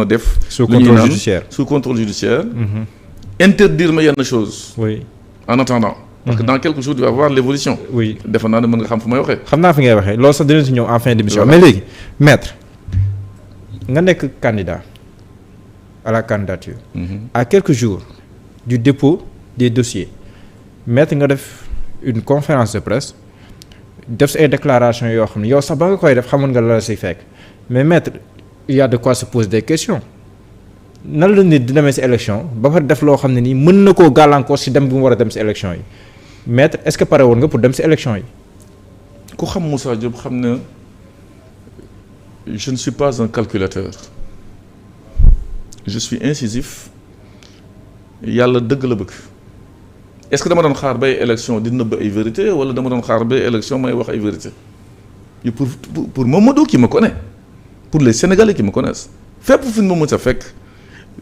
def. sous contrôle judiciaire sous contrôle judiciaire. Interdire ma yenn chose. oui en attendant. parce que dans quelques jours tu vas voir l'évolution. oui defe naa ne mën nga xam fu may waxee. xam naa fi ngay waxee loolu sax dinañ si ñëw en fin d'émission. mais léegi maître nga nekk candidat à la candidature. à quelques jours du dépôt des dossiers maître nga def une conférence de presse def si ay déclaration yoo xam ne yow sax ba nga koy def xamoon nga la si fekk mais maître il y a de quoi se poser des questions nan la nit di demee si élection ba pare def loo xam ne nii mën na koo gàllankoor si dem bi mu war a dem si élection yi maître est-ce que pare woon nga pour dem si élection yi. ku xam Moussa Diop xam ne je ne suis pas un calculateur je suis incisif yàlla dëgg la bëgg est-ce que dama doon xaar bay élection di nëbb ay vérité wala dama doon xaar bay élection may wax ay vérité et pour Mamadou qui me connaît pour les Sénégalais qui me connaissent fépp fi mu mën sa fekk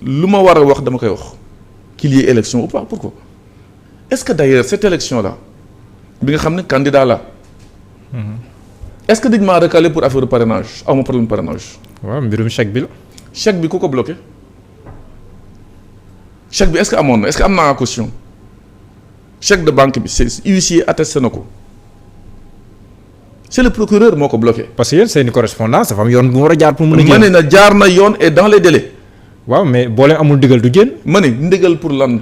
lu ma war a wax dama koy wax qu'il y ait élection ou pas pourquoi est-ce que d'ailleurs cette élection là bi nga xam ne candidat là est-ce que dañ maa recalé pour affaire de parrainage aw ma problème parrainage. waaw mbirum chèque bi la. chèque bi ku ko bloqué chèque bi est-ce que amoon na est-ce que am naa caution chèque de banque bi c'est huissier attesté na ko c'est le procureur moo ko bloqué. parce que yéen c'est une correspondance dafa am yoon bu mu war a jaar pour mën a. ma ne na jaar na yoon et dans les délais. waaw mais boo leen amul ndigal du génn. ma ne ndigal pour lan.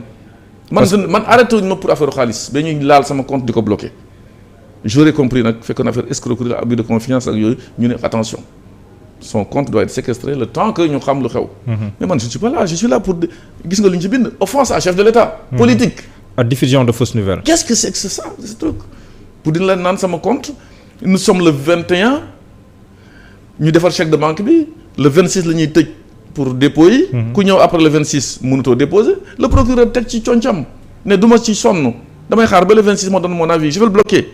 man arrêté wuñ ma pour affaire xaalis dañuy laal sama compte di ko bloqué. j'aurais compris nag fekkoon affaire escroquerie la abus de confiance ak yooyu ñu ne attention son compte doit être séquestré le temps que ñu xam lu xew. mais man je suis pas là je suis là pour gis nga lu ñu ci bind offense à chef de l'État. politique. ak diffusion de fausses nouvelles. qu'est-ce que c'est que ça ce truc pour di la naan sama compte nous sommes le 21 ñu defar chèque de banque bi le 26 la ñuy tëj pour dépôt yi. ku ñëw après le 26 mënutoo déposer le procureur teg ci concam ne du ma ci sonn damay xaar ba le 26 ma donne mon avis je vais le bloquer.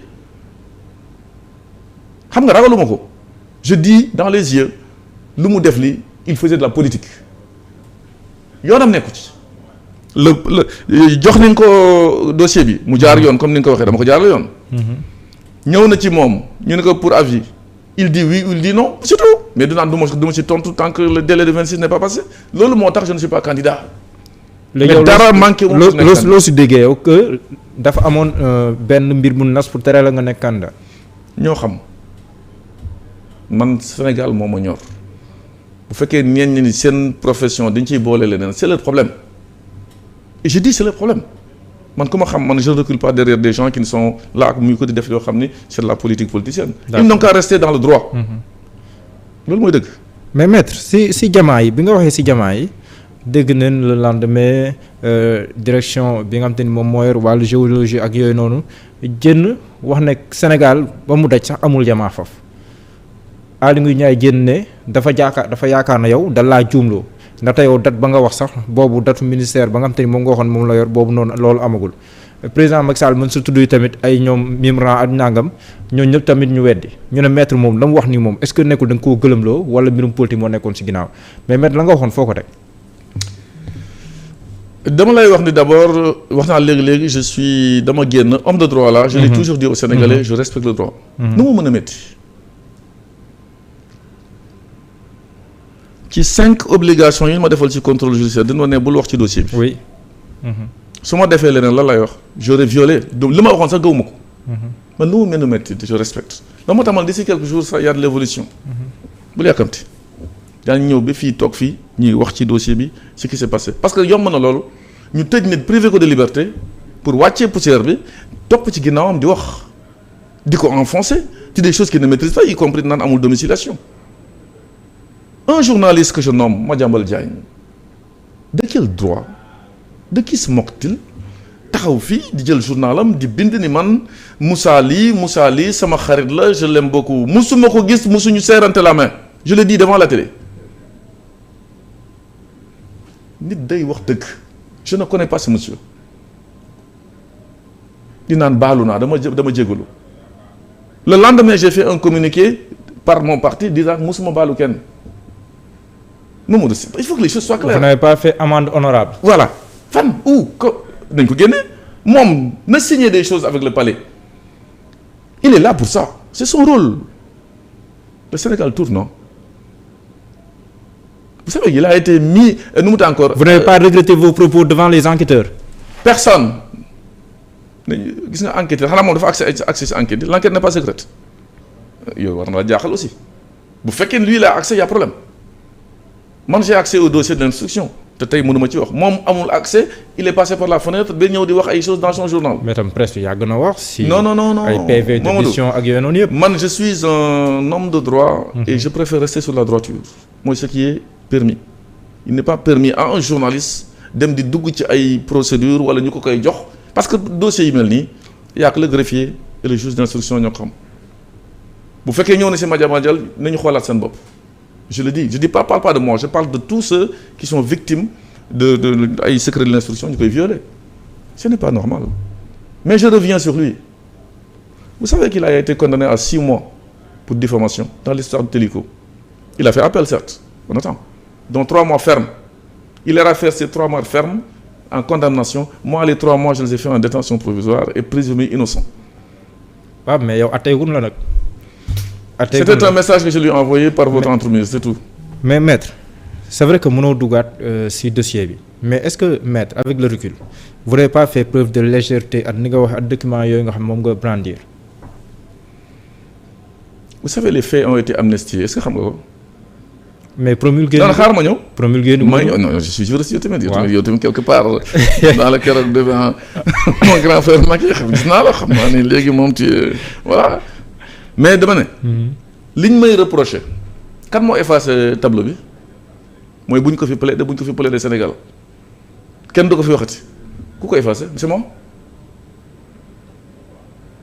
xam nga ragaluma ko je dis dans les yeux lu mu def li il faisait de la politique yoonam nekku ci jox nañ ko dossier bi mu jaar yoon comme ni nga ko waxee dama ko jaar la yoon. ñëw na ci moom ñu ne ko pour avis il dit oui ou il dit non c'est tout mais du naan du ma ci tontu tant que le délai de 26 n'est pas passé loolu moo tax je ne suis pas candidat. mais dara manqué wu loo si déggee yow que dafa amoon benn mbir mu nas pour tere la nga nekk candidat. ñoo xam. man Sénégal moo ma ñor bu fekkee ñenn ñi seen profession dañ ciy boole leneen c'est le problème et je dis c'est le problème man ku ma xam man je ne recule pas derrière des gens qui ne sont là ak muy ko di def yoo xam ni c'est de la politique politicienne. ils n'ont qu'à rester dans le droit. loolu mooy dëgg. mais maître si jamaa yi bi nga waxee si jamaa yi dégg nañ le lendemain direction bi nga xam te ni moom moo yor wàllu géologie ak yooyu noonu jënn wax ne Sénégal ba mu daj sax amul jamaa foofu. Aly Ngouille Ndiaye génn ne dafa yaakaar na yow da laa juumloo ndaxte yow date ba nga wax sax boobu datu ministère ba nga xam te ni moom nga waxoon moom la yor boobu noonu loolu amagul président Macky Sall mën sa tudd tamit ay ñoom Mimran ak nangam ñooñu ñëpp tamit ñu weddi ñu ne maître moom la mu wax ni moom est-ce que nekkul da nga koo gëlëmloo wala mbirum politique moo nekkoon ci ginnaaw mais maître la nga waxoon foo ko teg. dama lay wax ni d'abord wax naa léegi dama génn homme de droit là. je l'ai toujours dit aux Sénégalais je respecte le droit. nu mu mën a métti. ci 5 obligations yi ma defal ci contrôle judiciaire dañu ma ne bul wax ci dossier bi. oui. su ma defee leneen lan lay wax j'aurais violé donc li ma waxoon sax gëwuma ko. man lu mu mel ni métti je respecte. ba moo tax man d'ici quelques jours ça y a de l'évolution. bul yàkkamti daañu ñëw ba fii toog fii ñuy wax ci dossier bi ce qui s'est passé parce que yomb na loolu ñu tëj nit privé ko de liberté pour wàccee poussière bi topp ci ginnaawam di wax di ko enfoncer ci des choses qu'il ne maîtrise pas y compris naan amul domiciliation. Un journaliste que je nomme Madiambal Diagne de quel droit de qui se moque-t-il taxaw fii di jël journalam di bind ni man Moussa Ly sama xarit la je l'aime beaucoup musuma ko gis musuñu serrante la main je le dis devant la télé nit day wax dëgg je ne connais pas ce monsieur di naan baalu naa dama jégalu le lendemain j'ai fait un communiqué par mon parti disant musuma baalu kenn. non il faut que les choses soient claires. Vous n'avez pas fait amende honorable. voilà fan ko dañ ko génne moom na signer des choses avec le palais il est là pour ça c'est son rôle le Sénégal tourne non vous savez il a été mis nu mu ta encore. Vous n'avez pas regretté vos propos devant les enquêteurs. Personne gis nga enquêteur xanaa moom dafa accès ci enquête l'enquête n'est pas secrète yow war na la jaaxal aussi bu fekkee lui il a accès y a problème man j'ai accès au dossier de l'instruction te tey mënuma ci wax moom amul accès il est passé par la fenêtre ba ñëw di wax ay choses dans son journal. mais tam presque yàgg na wax. si non ay PV de mission ak yooyu noonu yëpp. man je suis un homme de droit. et je préfère rester sur la droiture. mooy ce qui est permis. il n'est pas permis à un journaliste dem di dugg ci ay procédures wala ñu ko koy jox parce que dossier yi mel nii y a que le greffier et le juge d'instruction ñoo ko xam bu fekkee ñëw na si Madiambal nañu xoolaat seen bopp. je le dis je parle pas de moi je parle de tous ceux qui sont victimes de ay secrets de l'instruction ñu koy violer ce n'est pas normal mais je reviens sur lui vous savez qu'il a été condamné à 6 mois pour diffamation dans l'histoire de Télico il a fait appel certes on attend donc 3 mois ferme il ira faire ces 3 mois fermes en condamnation moi les 3 mois je les ai fait en détention provisoire et présumé innocent. waaw mais yow atteegul la nag. C'était un message que je lui ai envoyé par votre entremise, c'est tout. Mais maître, c'est vrai que mënoo dugaat ci dossier bi mais est-ce que maître avec le recul vous n'avez pas fait preuve de légèreté ak ni nga wax ak documents yooyu nga xam moom nga brandir. Vous savez les faits ont été amnistiés est-ce que xam nga ko. mais promulgué. non xaar ma ñëw. promulgué nu ma ñëw non je suis juriste yow tamit. yow tamit quelque part dans le keroog devant mon grand frère Macky gis naa la xam naa ne léegi moom ci voilà. mais dama ne. liñ may reprocher kan moo effacé tableau bi mooy bu ñu ko fi plaider Sénégal kenn du ko fi waxati ku ko effacé c'est moi.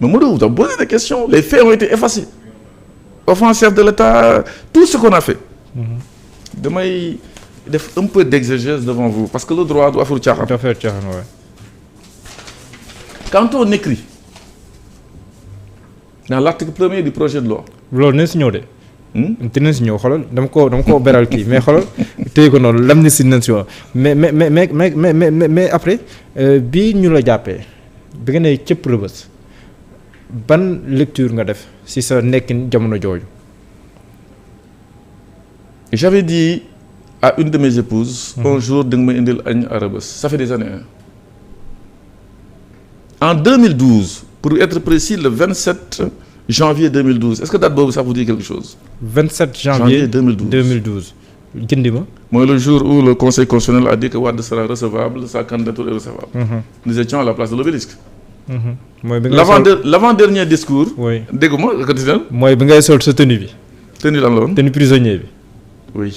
mais mu doon poser des questions les faits ont été effacés. offense chef de l'État tout ce qu'on a fait. damay def un peu d'exégèse devant vous parce que le droit du affaire caaxaan. affaire caaxaan ouais. quand on écrit. dans l'article 1er du projet de loi. loolu nañ si ñëw de. dinañ si ñëw xoolal dama ko beral kii mais xoolal téye ko noonu lam ni si nañ si wax mais après bii ñu la jàppee bi nga ne cëpp Rebeuss ban lecture nga def si sa nekkin jamono jooju. j'avais dit à une de mes épouses. un jour da nga may indil añ à Rebeuss ça fait des années. en 2012. pour être précis le 27 janvier 2012 est-ce que date boobu ça vous dit quelque chose. 27 janvier 2012 gindi ma. mooy le jour où le conseil constitutionnel a dit que Wade sera recevable sa candidature est recevable. Nous étions à la place de l'obélisque. mooy bi ngay l'avant-dernier discours. oui déggu ma quotidien. mooy bi ngay sol sa tenue bi. tenue lan la woon. tenue prisonnier bi. oui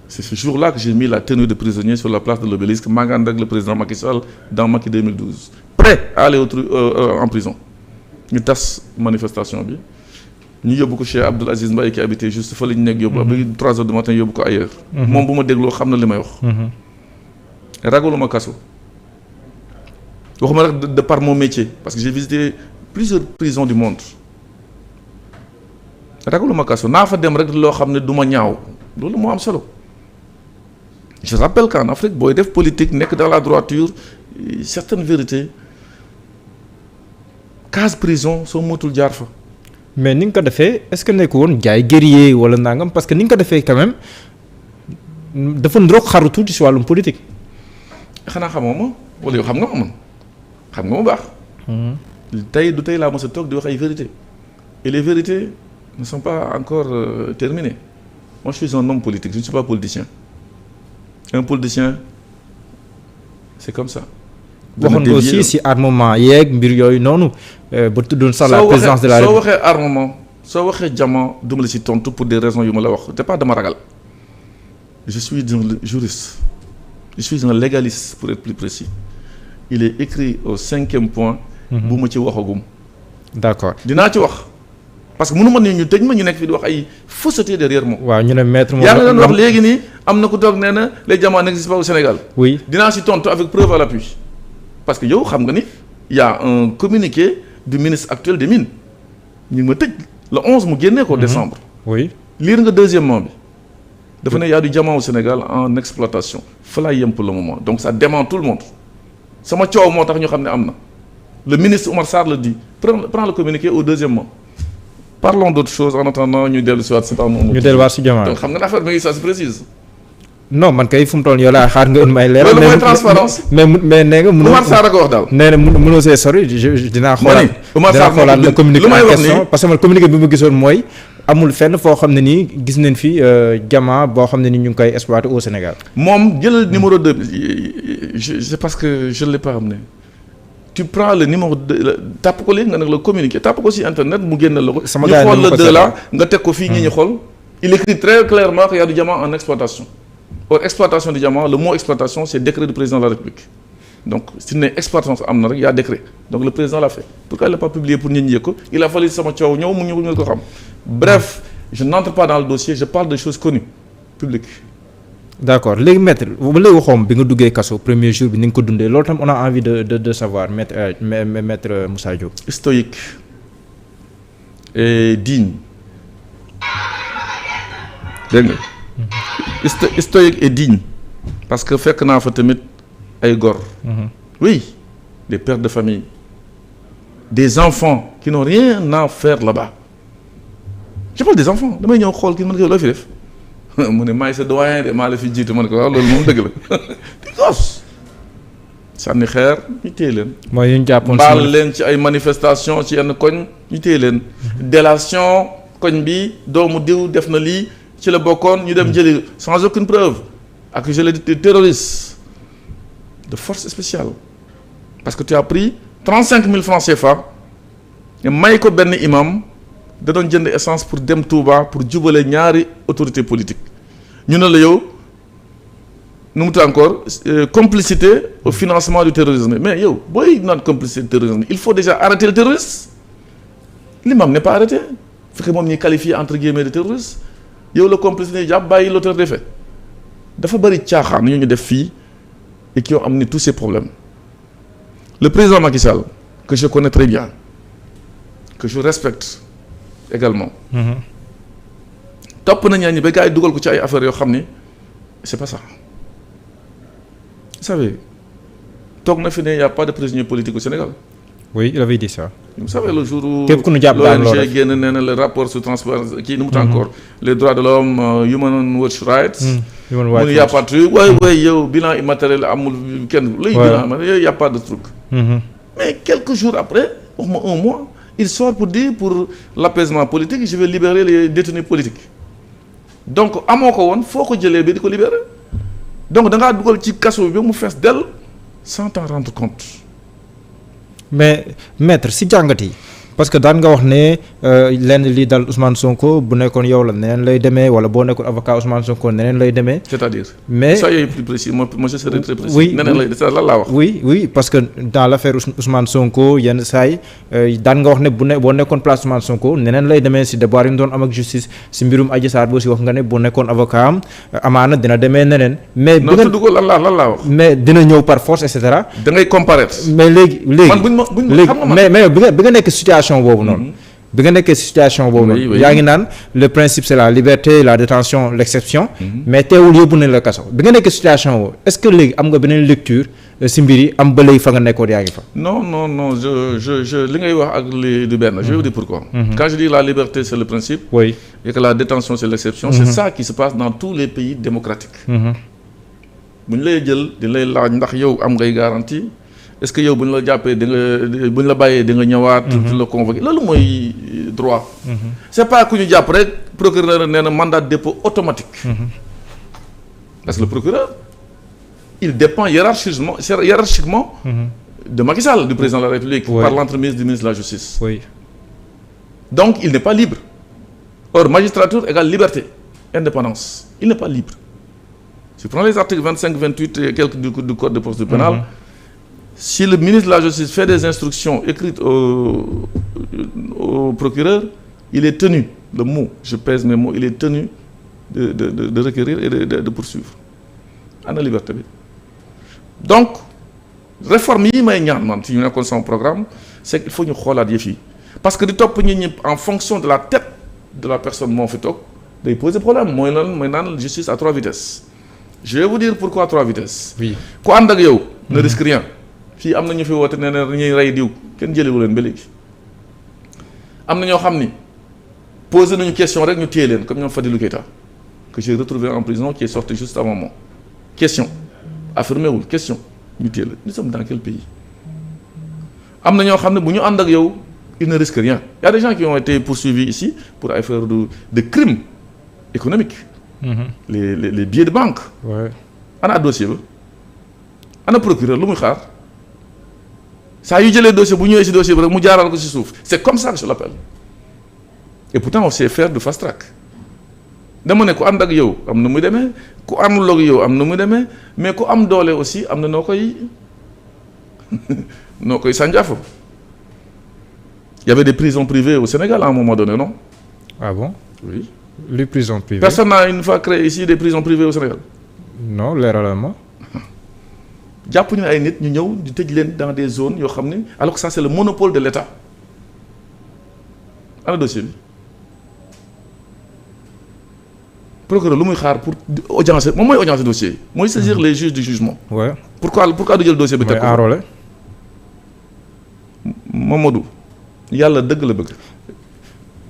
c'est ce jour-là que j'ai mis la tenue de prisonnier sur la place de l'obélisque maa ngi ànd ak le président Macky Sall dans Macky 2012. prêt à aller en prison ñu tas manifestation bi ñu yóbbu ko chez Abdoul Aziz Mbaye qui habitait juste fa la ñu nekk yóbbu ba 3 heures du matin yóbbu ko ailleurs. moom bu ma dégloo xam na li may wax. ragaluma kaso waxuma rek de par mon métier parce que j'ai visité plusieurs prisons du monde ragaluma kaso naa fa dem rek loo xam ne du ma ñaaw loolu moo am solo. je rappelle qu'en Afrique booy def politique nekk dans la droiture certaines vérités case prison soo motul jaar fa. mais ni nga ko defee est-ce que nekk woon jaay guerrier wala nangam parce que ni nga ko defee quand même dafa ndroog xaru tuuti si wàllum politique. xanaa xamoo ma wala yow xam nga ma man xam nga ma baax. tey du tey laa mos a toog di wax ay vérités et les vérités ne sont pas encore terminées moi je suis un homme politique je ne suis pas politicien. un politicien c'est comme ça. waxoon nga aussi si armement yeeg mbir yooyu noonu ba tuddoon sax la présidence de la République. soo waxee armement soo waxee diamant duma la ci tontu pour des raisons yu ma la wax c'est pas dama ragal je suis un juriste je suis un légaliste pour être plus précis il est écrit au 5e point. bu ma ci waxagum. d'accord dinaa ci wax parce que mënu ma ne ñu tëj ma ñu nekk fi di wax ay fausseté derrière moi. waaw ñu ne maître moom yaa ngi doon wax léegi nii am na ku toog nee na les diamants n'existent pas au Sénégal. oui dinaa ci tontu avec preuve à l'appui parce que yow xam nga ni y a un communiqué du ministre actuel des mines ñu ngi ma tëj le 11 mu génnee ko décembre. oui lire nga deuxièmement bi dafa ne y a du diamant au Sénégal en exploitation fa laa yem pour le moment donc ça dément tout le monde sama coow moo tax ñu xam ne am na le ministre Oumar Sarr le dit prends le communiqué au deuxièmement parlons d'autre chose en attendant ñu dellu si waat c'est pas mon ñu delluwaat si diamant donc xam nga affaire bi ça se précise non man kay fu mu toll yow laa xaar nga may leeral. loolu mooy transparence mais nee nga. Oumar Sarr a ko wax daal. nee na mënoo see sori dinaa xoolaat. Oumar Sarr dinaa xoolaat le communiqué lu may en wax question nii parce que man communiqué bi ma gisoon mooy amul fenn foo xam ne nii gis nañ fi diamant boo xam ne ni ñu ngi koy exploité au Sénégal. moom jël numéro 2 c'est parce que je ne l'ai pas ramené tu prends le numéro 2 tàpp ko léegi nga nag la communiqué tàpp ko si internet mu génn la ko. sama ñu gars yi xool le ko 2 là nga teg ko fii ñi ñu xool. il écrit très clairement qu'il y a du diamant en exploitation. Or exploitation du diamant le mot exploitation c'est décret du président de la République. Donc s'il ne exploitation am na rek y a décret donc le président l'a fait pourquoi il l'a pas publié pour ñi yëg ko il a fallu sama coow ñëw mu ñu ko xam. Bref je n'entre pas dans le dossier je parle de choses connues publiques. d'accord léegi maître ba léegi waxoom bi nga duggee kaso premier jour bi ni nga ko dundee loolu tam on a envie de savoir maître Moussa Diop. Stoïque et digne dégg nga. Stoïque et digne parce que fekk naa fa tamit ay góor. oui des pères de famille des enfants qui n'ont rien à faire là-bas je parle des enfants damay ñëw xool kii man ko loo fi def mu ne maay sa doyen de maa la fi jiitu ma ne ko waaw loolu moom dëgg la di gos sànni xeer ñu téye leen. mooy ñu jàppoon mbaal leen ci ay manifestations ci yenn koñ ñu téye leen. délation koñ bi doomu diw def na lii ci la bokkoon ñu dem jëli sans aucune preuve accusé de terroriste de force spéciale parce que tu as pris 35 000 francs CFA nga may ko benn imam da doon jënd essence pour dem Touba pour jubale ñaari autorité politique ñu ne la yow nu mu tudd encore complicité au financement du terrorisme mais yow booy naan complicité du terrorisme il faut déjà arrêter le terroriste l'imam n'est pas arrêté fekk moom ñuy qualifié entre guillemets de terroriste yow la complicité jàpp bàyyi l'auteur des faits dafa bëri caaxaan ñu def fii et qui ont amené tous ces problèmes le président Macky Sall que je connais très bien que je respecte également topp nañ ñi ba gars yi dugal ko ci ay affaires yoo xam ni c'est pas ça vous savez toog na fi ne y a pas de prisonniers politiques au Sénégal. oui il avait dit ça. vous savez le jour où képp ku ñu jàpp daal loolu l'ONG génn nee na le rapport sur transparence kii nu mu encore les droits de l'homme human rights mu y a pas de truc waay yow bilan immatériel amul kenn luy bilan ma y a pas de truc mais quelques jours après wax ma un mois il sort pour dire pour l'apaisement politique je vais libérer les détenus politiques donc amoo ko woon foo ko jëlee bi di ko libérer donc da ngaa dugal ci kaso bi mu fees dell sans t'en rendre compte. mais maître si jàngat yi parce que daan nga wax ne lenn lii dal Ousmane Sonko bu nekkoon yow la neneen lay demee wala boo nekkoon avocat Ousmane Sonko neneen lay demee. c'est-à-dire. mais soyez plus précis moi je serai très précis. oui neneen lay de lan laa wax. oui parce que dans l'affaire Ousmane Sonko yenn saay daan nga wax ne boo nekkoon place Ousmane Sonko neneen lay demee si débat yi ñu doon am ak justice si mbirum Adji Sarr boo si wax nga ne boo nekkoon avocat am amaana dina demee neneen. mais non tudd ko lan laa wax. mais dina ñëw par force et cetera. da ngay comparaître. mais léegi man buñ ma xam nga man mais bi nga nekk situation boobu noonu. bi nga nekkee situation boobu noonu. yaa ngi naan le principe c'est la liberté la détention l'exception. mais teewul yóbbu nañ la kaso. bi nga nekkee situation boobu est-ce que léegi am nga beneen lecture si mbir yi am ba léegi fa nga nekkoon yaa ngi fa. non je li ngay wax ak li du benn. je vais vous dire pourquoi. Quand je dis la liberté c'est le principe. oui et que la détention c'est l'exception. c'est ça qui se passe dans tous les pays démocratiques. bu ñu lay jël di lay laaj ndax yow am ngay garantie. est-ce que yow bu ñu la jàppee di nga bu ñu la bàyyee di nga ñëwaat. di la convoquer loolu mooy droit. c'est pas ku ñu jàpp rek procureur nee na mandat de dépôt automatique. parce que le procureur il dépend hiérarchiquement de Macky Sall du président de la République. par l'entremise du ministre de la Justice. oui donc il n'est pas libre. or magistrature égale liberté indépendance il n'est pas libre. si tu prends les articles 25 28 et quelques du code de procédure pénale. Si le ministre de la Justice fait des instructions écrites au procureur, il est tenu, le mot, je pèse mes mots, il est tenu de requérir et de poursuivre. Ana liberté bi. Donc, réforme yi may ñaan man ci ñu nekkoon sama programme, c'est qu'il faut ñu xoolaat yëf yi. Parce que di topp ñi ñi en fonction de la tête de la personne moo fi toog day poser problème mooy naan justice à 3 vitesses. Je vais vous dire pourquoi 3 vitesses. Oui. Ku ànd ak yow ne risque rien. fii am na ñu fi woote nee na ñuy rey diw kenn jëlewu leen ba léegi am na ñoo xam ni posé nañu question rek ñu téye leen comme ñoom Fadilou Keita que j'ai retrouvé en prison qui est sorti juste avant moi. Question. Affirmé wul question. Ñu téye la nous sommes dans quel pays? Am na ñoo xam ne bu ñu ànd ak yow ils ne risquent rien. Il y a des gens qui ont été poursuivis ici pour affaire de crimes économiques. Les billets de banque. Ouais. Ana dossier ba ana procureur lu muy xaar saa yu jëlee dossier bu ñëwee ci dossier bi rek mu jaaral ko ci suuf c'est comme ça que je l'appelle. Et pourtant on sait faire du fast track. Dama ne ku ànd ak yow am na muy demee ku àndul ak yow am na muy demee mais ku am doole aussi am na noo koy sànjaafo. Il y avait des prisons privées au Sénégal à un moment donné, non? Ah bon? Oui. Les prisons privées. Personne n'a une fois créé ici des prisons privées au Sénégal. Non, leeralal ma. jàpp ñu ay nit ñu ñëw di tëj leen dans des zones yoo xam ne alors que ça c'est le monopole de l'État. Ana dossier bi. Procureur lu muy xaar pour audience moom mooy audience dossier mooy saisir les juges du jugement. Ouais. Pourquoi du jël dossier bi teg ko. mooy enrôlé. Mamadou yàlla dëgg la bëgg.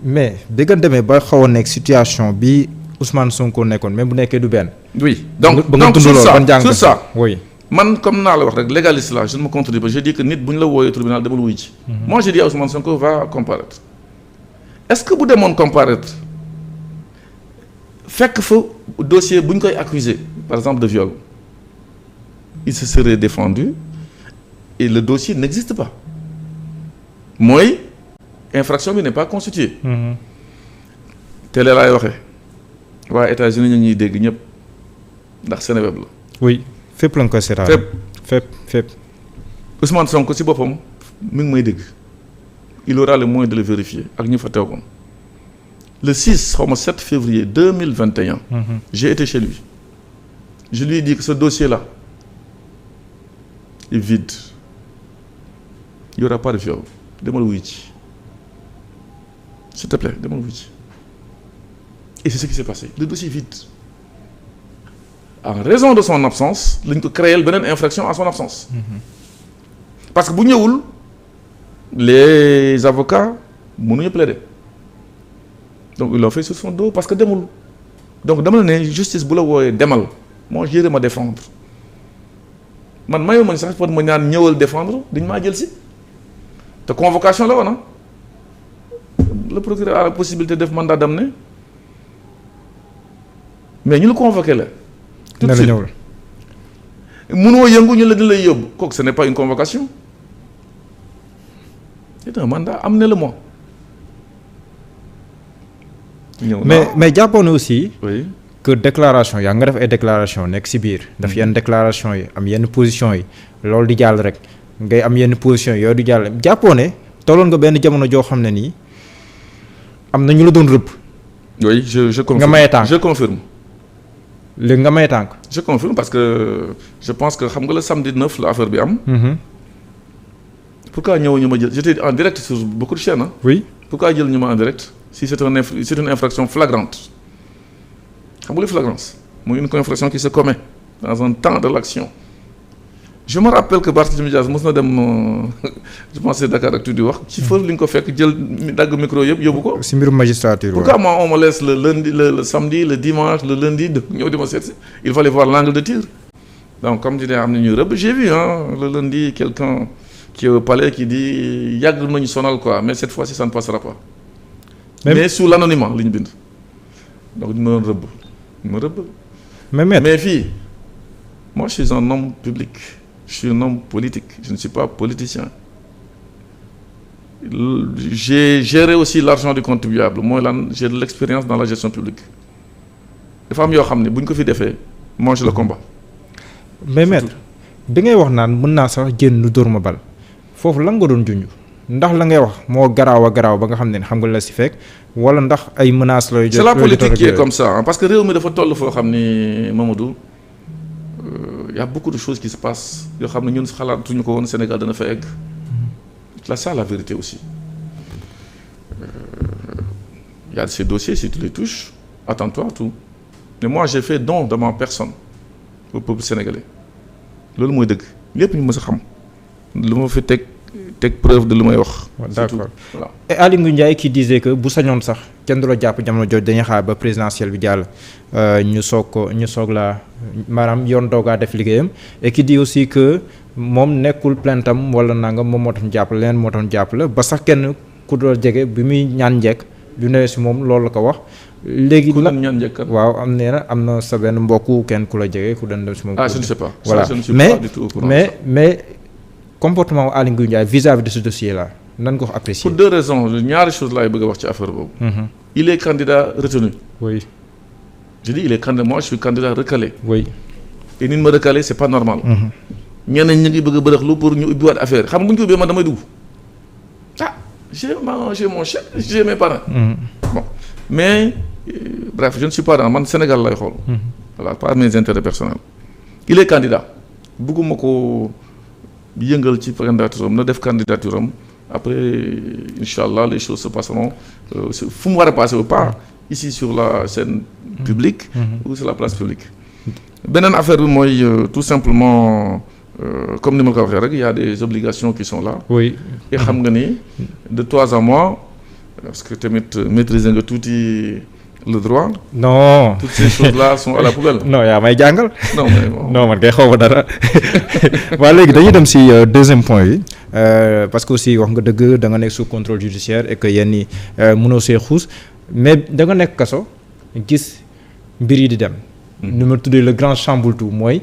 mais bi nga demee ba xaw a nekk situation bi Ousmane Sonko nekkoon même bu nekkee du benn. Oui donc sur ça oui. man comme naa la wax rek légaliste là je ne me contredis pas je dis que nit bu ñu la wooyee tribunal demal wuy ci. Moi je dis à Ousmane Sonko va comparaître. Est-ce que bu demoon comparaître fekk fa dossier bu ñu koy accuser par exemple de viol il se serait défendu et le dossier n'existe pas mooy infraction bi n'est pas constituée. télé laay waxee waa États-Unis ñu ñuy dégg ñëpp ndax Seneweb la. oui fépp la nga koy seetaan. fépp. Ousmane Sonko ci boppam mi ngi may dégg il aura le moyen de le vérifier ak ñu fa teewoon le 7 février 2021. J'ai été chez lui je lui ai dit que ce dossier là est vide il y aura pas de viol demal wuy ci s'il te plaît demal wuy ci et c'est ce qui s'est passé le dossier est vide en raison de son absence lañ ko créer beneen infraction à son absence. Parce que bu ñëwul les avocats mënuñu plaider donc ils l'ont fait sur son dos parce que demul donc dama la ne justice bu la wooyee demal moi j'irai ma défendre man mayu ma sax pour ma ñaan ñëwal défendre dañ maa jël si te convocation la woon le procureur a la possibilité de def mandat d'amener mais ñu la convoqué la. tout de suite mënoo yëngu ñu la di lay yóbbu kooku ce n'est pas une convocation c'est un mandat amenez-le-moi. mais jàppoon na aussi. oui que déclaration yaa nga def ay déclaration nekk ci biir. daf yenn déclaration yi am yenn position yi loolu di jàll rek ngay am yenn position yi yooyu di jàll jàppoo ne tolloon nga benn jamono joo xam ne nii am na ñu la doon rëbb. oui je confirme nga maye tànk je confirme. léegi nga may tànk. je confirme parce que je pense que xam nga le samedi 9 la affaire bi am. Pourquoi ñëw ñu ma jël j'étais en direct sur beaucoup de chaînes. Oui. Pourquoi jël ñu ma en direct si c'est une infraction flagrante xam nga li flagrance mooy une infraction qui se commet dans un temps de l'action. Je me rappelle que Barthélémy Dias mos na dem je pense Dakaractu di wax ci fër li nga ko fekk jël dagg micro yëpp yóbbu ko. si mbirum magistrature. Pourquoi moi on me laisse le lundi le samedi le dimanche le lundi de ñëw di ma seet si il fallait voir l'angle de tir. Donc comme disait am na ñuy rëbb j'ai vu le lundi quelqu'un qui est au palais qui dit yàgg nañu sonal quoi mais cette fois-ci ça ne passera pas. Mais sous l'anonymat li ñu bind. Donc ñu ma rëbb. Mais fii moi je suis un homme public. Je suis un homme politique, je ne suis pas politicien. J'ai géré aussi l'argent du contribuable. Moi, j'ai de l'expérience dans la gestion publique. Les femmes yoo xam ne bu ñu ko fi defee moi je le combat. Mais maître bi ngay wax naan mën naa sax génn dóor ma bal foofu lan nga doon junj ndax la ngay wax moo garaaw a garaaw ba nga xam ne xam nga la si fekk wala ndax ay menaces looy. C'est la politique qui est comme ça parce que réew mi dafa toll foo xam ni Mamadou. Il y a beaucoup de choses qui se passent yoo xam ne ñun xalaatuñu ko woon Sénégal dana fa egg là ça la vérité aussi il y a ces dossiers si tu les touches attends-toi à tout mais moi j'ai fait don de ma personne au peuple sénégalais loolu mooy dëgg lépp ñu mës a xam lu ma fi teg teg preuve de lu may wax. d'accord voilà. et Aly Ngouille Ndiaye qui disait que bu sañoon sax kenn du la jàpp jamono jooju dañuy xaar ba présidentielle bi jàll ñu soog la maanaam yoon doogaa def liggéeyam et qui dit aussi que moom nekkul plaintam wala nangam moom moo tax ñu jàpp leen moo tax ñu jàpp la ba sax kenn ku doon jege bi muy ñaan njekk bi newee si moom loolu la ko wax. léegi ku doon ñaan njekk waaw am na sa benn mbokku kenn ku la jege ku doon dem si moom. je ne sais pas. voilà ça, je ne suis pas du tout au courant. mais comportement wu Aly Ngouille Ndiaye vis-à-vis de ce dossier là nan nga ko apprécier. pour deux raisons ñaari choses laay bëgg a wax ci affaire boobu. il est candidat retenu. oui. je dis il est candidat, moi je suis candidat recalé. oui. et ni ma recalé c'est pas normal. ñeneen ñi ngi bëgg a bërëxlu pour ñu ubbiwaat affaire xam nga bu ñu ko ubbee man damay dugg. j'ai mon chef, j'ai mes parents. Bon, mais bref, je ne suis pas dans man Sénégal lay xool. Voilà, pas mes intérêts personnels. Il est candidat. Bëgguma ko yëngal ci candidature am na def candidature am après inchallah les choses se passeront fu mu war a passer ou pas ici sur la scène publique ou sur la place publique. Beneen affaire bi mooy tout simplement comme ni ma ko waxee rek il y a des obligations qui sont là. oui. et xam nga ni de toi à moi parce que tamit maîtriser nga tuuti le droit. non. toutes ces choses là sont à la poubelle. non yaa may jàngal. non mais bon. non man kay xaw ma dara. waaw léegi dañuy dem si deuxième point bi parce que aussi wax nga dëgg da nga nekk sous contrôle judiciaire et que yenn yi mënoo see xuus mais da nga nekk kaso gis mbir yi di dem. ni ma tuddee le grand chamboule-tout mooy.